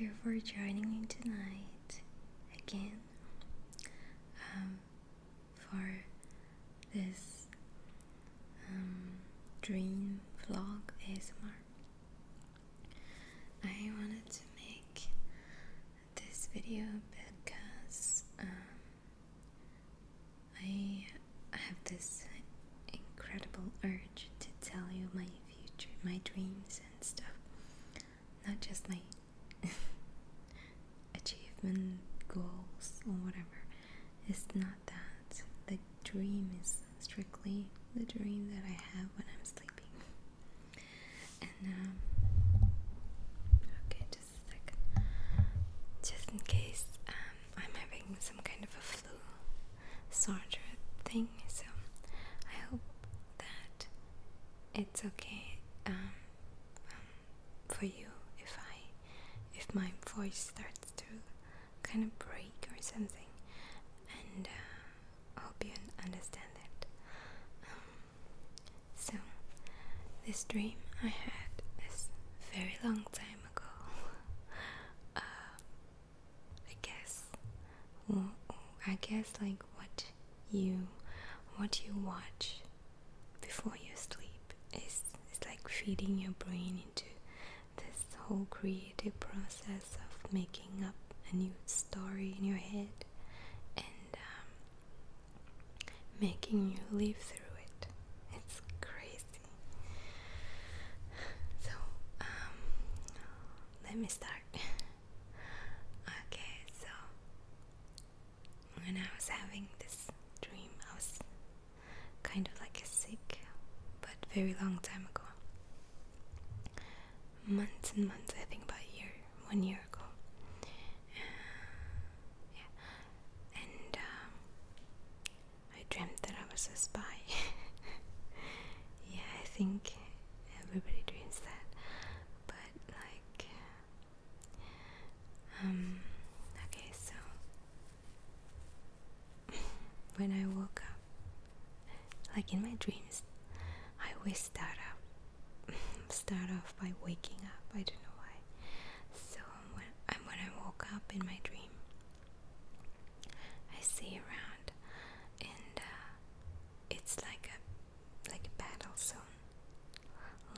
you for joining me tonight again for this dream vlog ASMR. I wanted to make this video because I have this incredible urge to tell you my future, my dreams and stuff, not just my achievement goals or whatever. It's not that. The dream is strictly the dream that I have when I'm sleeping. And okay, just a second, just in case I'm having some kind of a flu sort of thing, so I hope that it's okay for you if my voice starts to kind of break or something, and I hope you understand it. So this dream I had is a very long time ago. I guess like what you watch before you sleep is like feeding your brain into this whole creative process of making up a new story in your head and making you live through it. It's crazy. So let me start. Okay, so when I was having this dream, I was kind of like sick, but very long time ago. Months and months, I think about 1 year ago. And I dreamt that I was a spy. Yeah, I think everybody dreams that. But like, okay, so when I woke up, like in my dreams, I always start off by waking up. I don't know why. So when I woke up in my dream, I see around, and it's like a battle zone,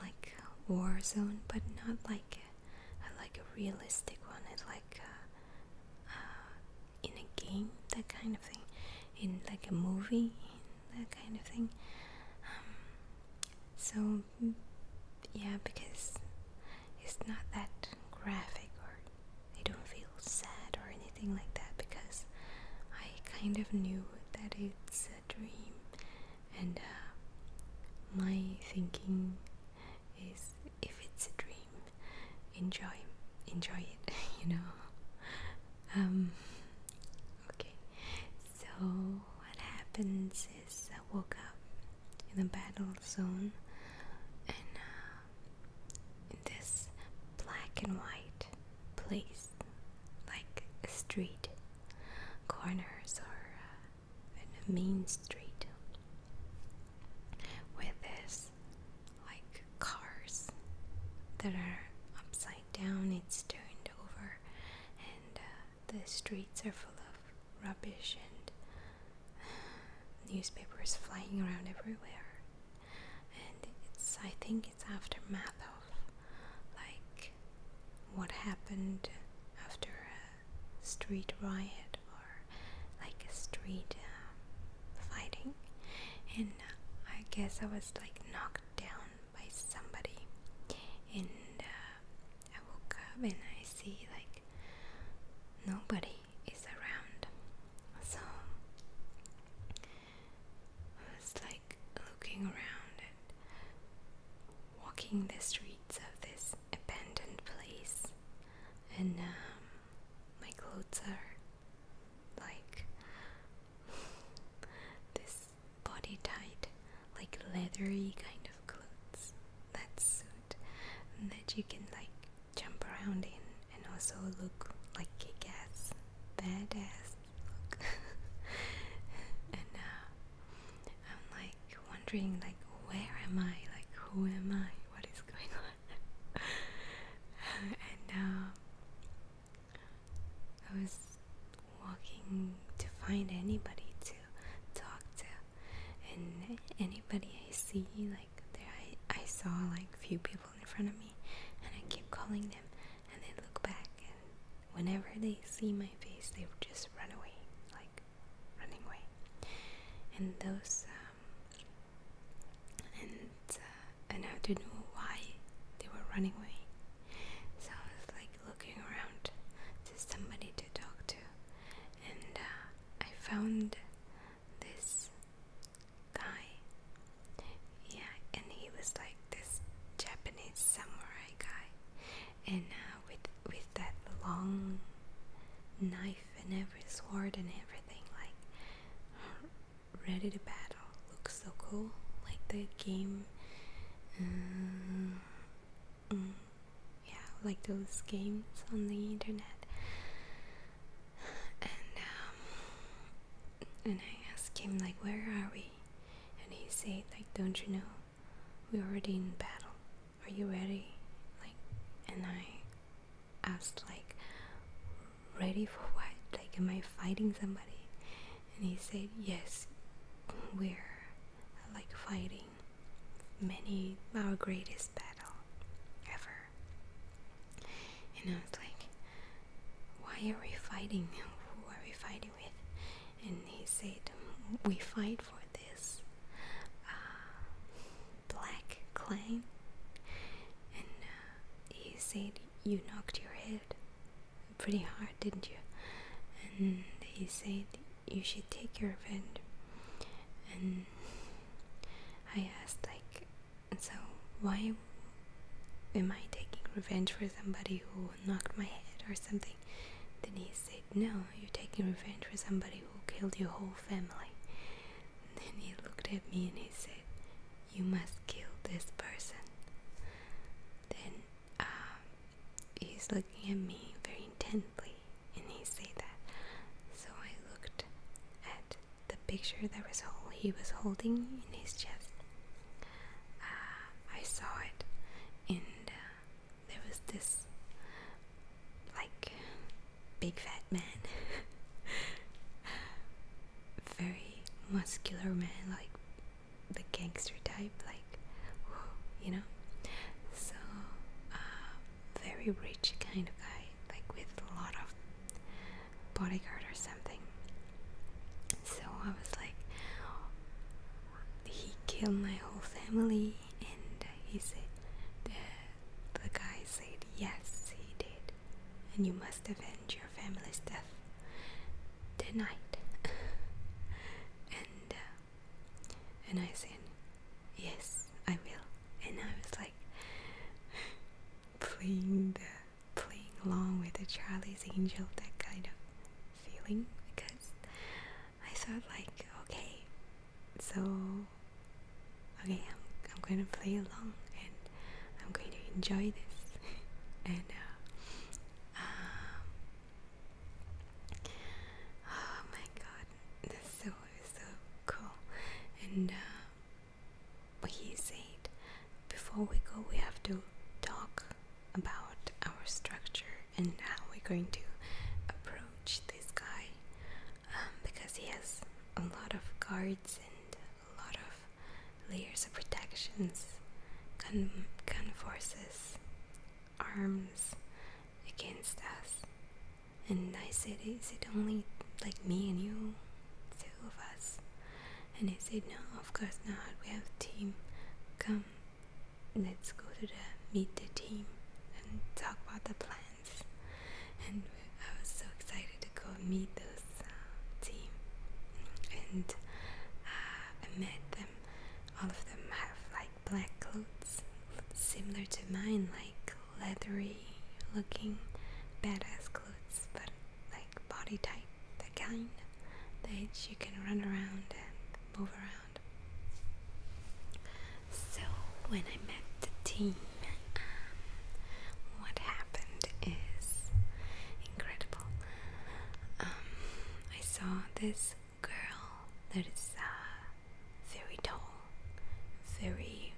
like a war zone, but not like a realistic one. It's like in a game, that kind of thing, in like a movie, that kind of thing. So yeah, because it's not that graphic, or I don't feel sad or anything like that, because I kind of knew that it's a dream, and my thinking is, if it's a dream, enjoy it, you know. Okay, so what happens is I woke up in a battle zone, and in this black and white place, like a street corners, or in a main street, where there's like cars that are upside down, it's turned over, and the streets are full of rubbish and newspapers flying around everywhere. And I think it's aftermath of like what happened after a street riot, or like a street fighting. And I guess I was like knocked down by somebody, and I woke up and I see like nobody is around. So I was like looking around and walking the streets of this abandoned place, and my clothes are like this body tight, like leathery kind of clothes, that suit that you can like jump around in and also look like kick-ass, badass look. And I'm like wondering, like, where am I? Like, who am I? What is going on? And everybody I see, like there I saw like few people in front of me, and I keep calling them, and they look back, and whenever they see my face, they would just run away, like running away. And those and I didn't know why they were running away. So I was like looking around to somebody to talk to, and I found this guy. Yeah, and he was like this Japanese samurai guy, and with that long knife and every sword and everything, like ready to battle. Looks so cool, like the game. Yeah, like those games on the internet. And I asked him like, where are we? And he said like, don't you know, we're already in battle. Are you ready? Like, and I asked like, ready for what? Like, am I fighting somebody? And he said, yes, we're like fighting our greatest battle ever. And I was like, why are we fighting? Who are we fighting with? And he said, we fight for this black clan. And he said, you knocked your head pretty hard, didn't you? And he said, you should take your revenge. And I asked like, so why am I taking revenge for somebody who knocked my head or something? Then he said, no, you're taking revenge for somebody who killed your whole family. And then he looked at me and he said, you must kill this person. Then he's looking at me very intently, and he said that. So I looked at the picture that he was holding in his chest. I saw it, and there was this like big fat man, very muscular man, like the gangster type, like, you know. So very rich kind of guy, like with a lot of bodyguard or something. So I was like, he killed my whole family? And he said, the guy said, yes, he did, and you must avenge your family's death tonight. And I said, yes, I will. And I was like playing along with the Charlie's Angel, that kind of feeling, because I thought like, okay, I'm going to play along, and I'm going to enjoy this. And oh my god, that's so cool. And he said, before we go, we have to talk about our structure and how we're going to approach this guy, because he has a lot of guards and a lot of layers of protections, gun forces, arms against us. And I said, is it only like me and you, two of us? And he said, no, of course not, we have a team. Come, let's go to meet the team and talk about the plans. And I was so excited to go and meet those team. And I met them. All of them have like black clothes, similar to mine, like leathery looking badass clothes, but like body type, the kind that you can run around and move around. So when I met the team, what happened is incredible. I saw this girl that is very tall, very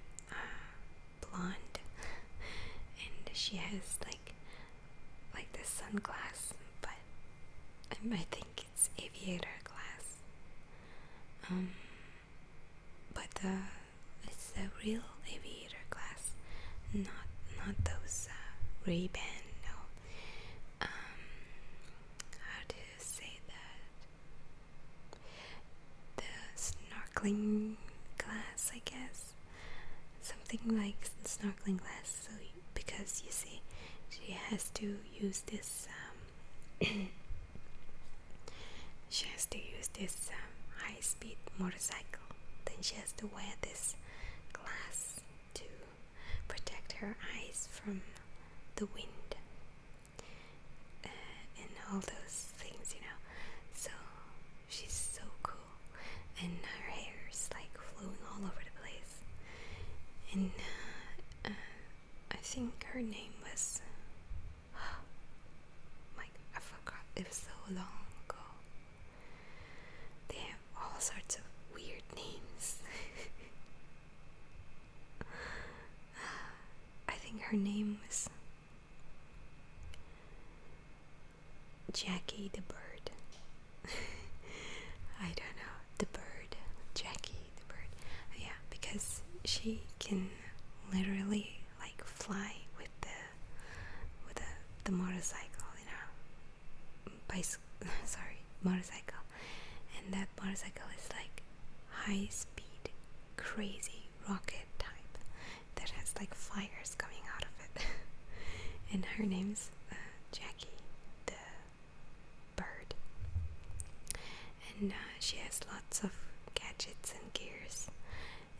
blonde, and she has like the sunglass, but I think it's aviator glass. But real aviator glass, not those Ray-Ban. No, how to say that? The snorkeling glass, I guess. Something like snorkeling glass. So because you see, she has to use this. She has to use this high-speed motorcycle. Then she has to wear this glass to protect her eyes from the wind and all those things, you know. So she's so cool, and her hair is like flowing all over the place. And I think her name was. I forgot. It was so long ago. They have all sorts of weird names. I think her name was Jackie the Bird. I don't know. The Bird. Jackie the Bird. Yeah, because she can literally like fly with the motorcycle, you know. Motorcycle. And that motorcycle is like high speed, crazy rocket type that has like fires coming out of it. And her name's Jackie the Bird. And she has lots of gadgets and gears.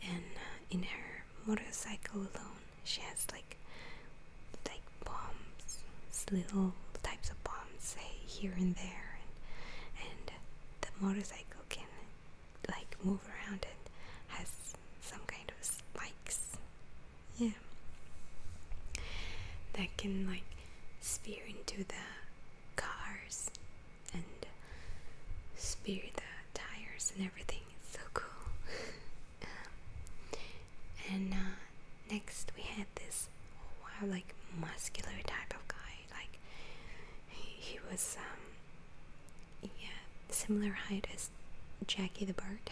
And in her motorcycle alone, she has like bombs, little types of bombs here and there, and the motorcycle can like move around and has some kind of spikes, yeah, that can like spear into the cars and spear the tires and everything. It's so cool. And next we had this like muscular type of guy. Like he was similar height as Jackie the Bird.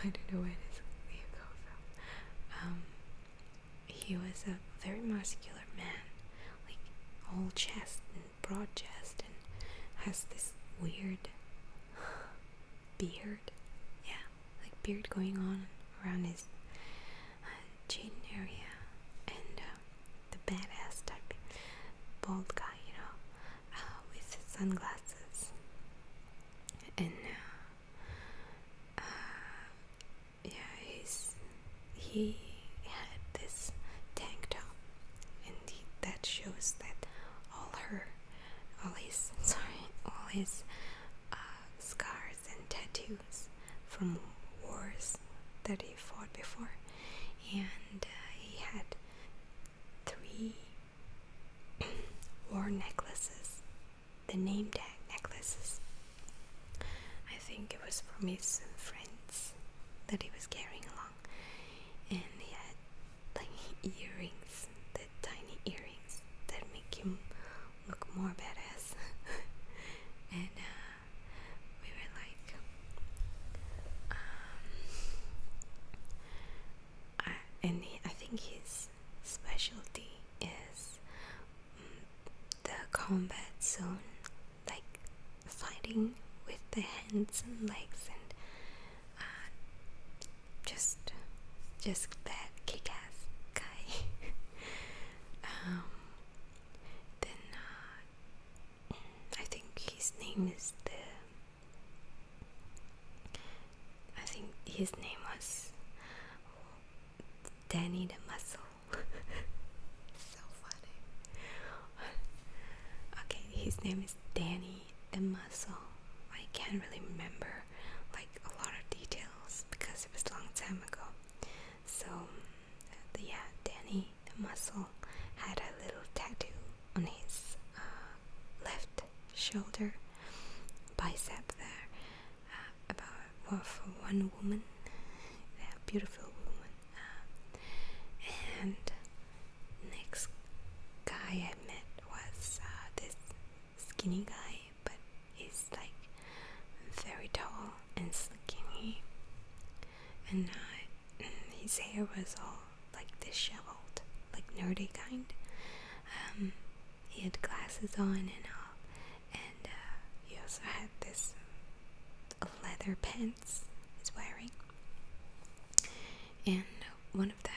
I don't know where this name comes from. He was a very muscular man, like all chest and broad chest, and has this weird beard. Yeah, like beard going on around his chin area, and the badass type bald guy, you know, with sunglasses, and he had this tank top, and that shows that all his scars and tattoos from wars that he fought before. And he had 3 war necklaces, the name tag necklaces. I think it was from his friends that he was carrying along. And he had like earrings, the tiny earrings that make him look more badass. And we were like, I think his specialty is the combat zone, like fighting with the hands and legs, and just that kick-ass guy. Then I think his name was Danny the Muscle. So funny. Okay, his name is Danny the Muscle. I can't really remember like a lot of details because it was a long time ago. So Danny the Muscle had a little tattoo on his left shoulder, bicep there, for one woman, a beautiful woman. And next guy I met was this skinny guy, but he's like very tall and skinny, and he his hair was all like disheveled, like nerdy kind. He had glasses on and all, and he also had this leather pants he's wearing. And one of the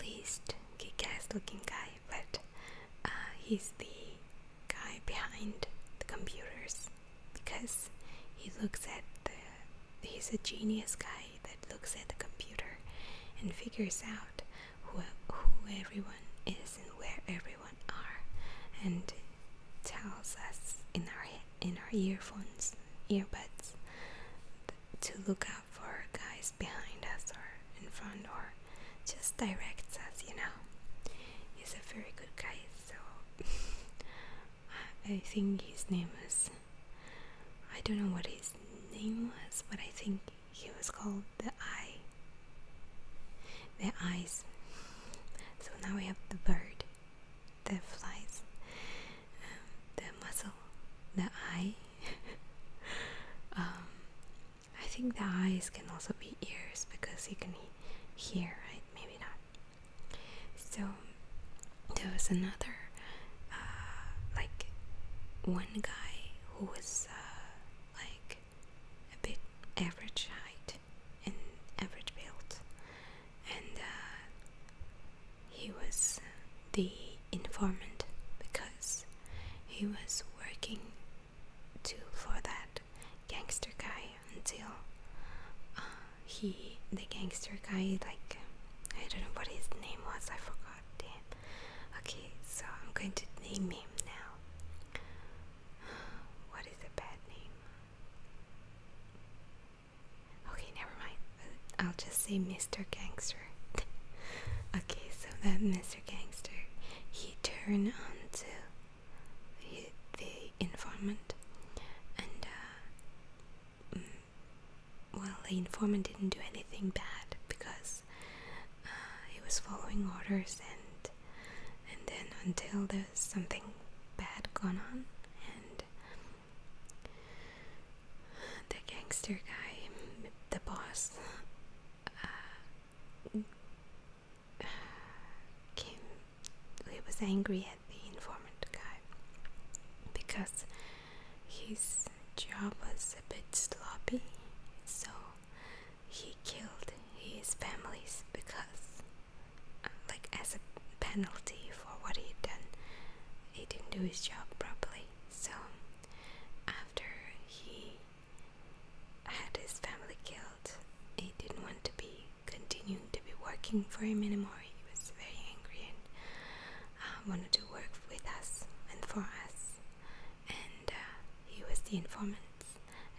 least kick-ass looking guy, but he's the guy behind the computers, because he looks at he's a genius guy that looks at the computer and figures out who everyone is and where everyone are, and tells us in our earbuds to look out for guys behind us or in front, or just directs us, He's a very good guy, so I think his name was, I don't know what his name was, but I think he was called the Eyes. So now we have the bird, the flies, the mussel, the eye. I think the eyes can also be ears, because you can hear, right? Maybe not. So there was another, like one guy who was like a bit average height and average build, and he was the informant, because he was working for that gangster guy until the gangster guy, like, I don't know what his name was, I forgot, damn. Okay, so I'm going to name him now. What is a bad name? Okay, never mind. I'll just say Mr. Gangster. Okay, so that Mr. Gangster, he turned on to the informant, and well, the informant didn't do anything bad, because he was following orders, and then until there's something bad going on, and the gangster guy, the boss, he was angry at the informant guy, because his job was a bit sloppy, so he killed his families, because like as a penalty for what he'd done. He didn't do his job properly, so after he had his family killed, he didn't want to be continuing to be working for him anymore. He was very angry and wanted to work with us and for us, and he was the informant.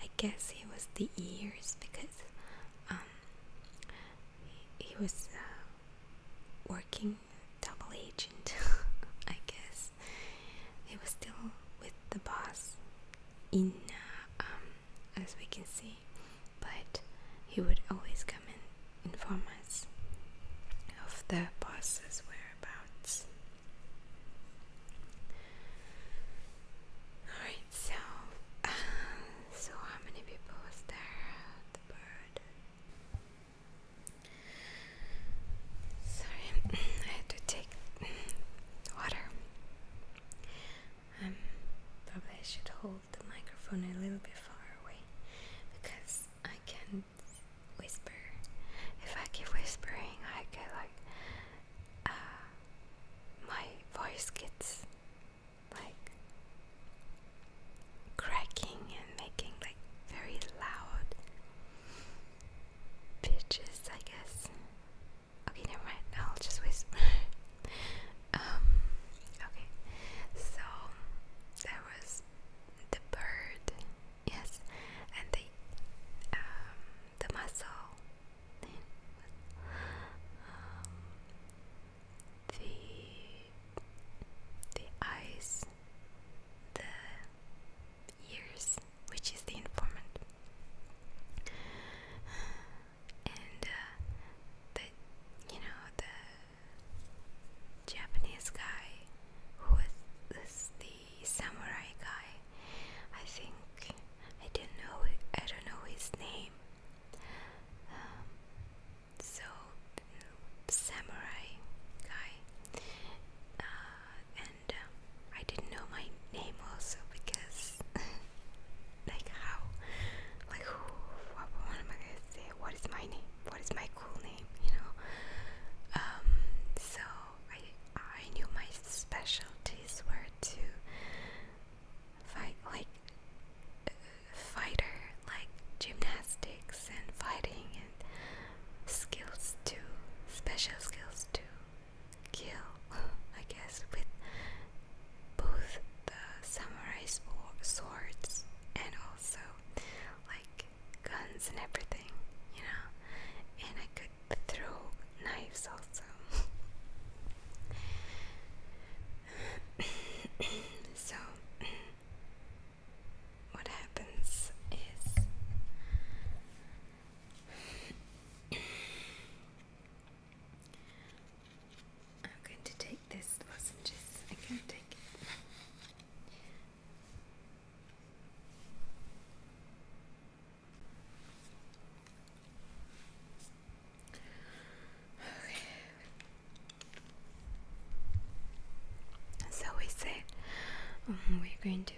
I guess he was the ears, because he was working double agent. I guess he was still with the boss in as we can see, but he would always come and inform us of the boss's whereabouts. Alright, so how many people was there? The bird. Sorry, I had to take water. Probably I should hold the microphone my cool name, you know. So I knew my specialties were to fight, like fighter, like gymnastics and fighting, and skills to special skills to kill, I guess, with both the samurai swords and also like guns and everything, you know. And I could throw knives also. So what happens is I'm going to take this lozenges. I can take it. So we said we're going to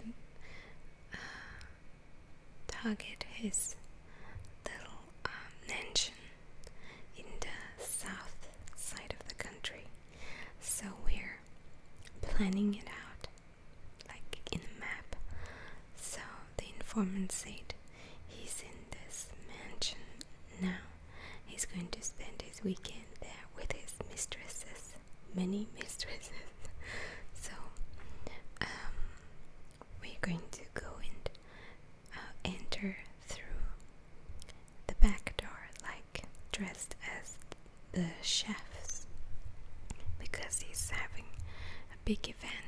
target his little mansion in the south side of the country. So we're planning it out, like in a map. So the informant said he's in this mansion now. He's going to spend his weekend there with his mistresses, many mistresses. So we're going to go and enter through the back door, like dressed as the chefs, because he's having a big event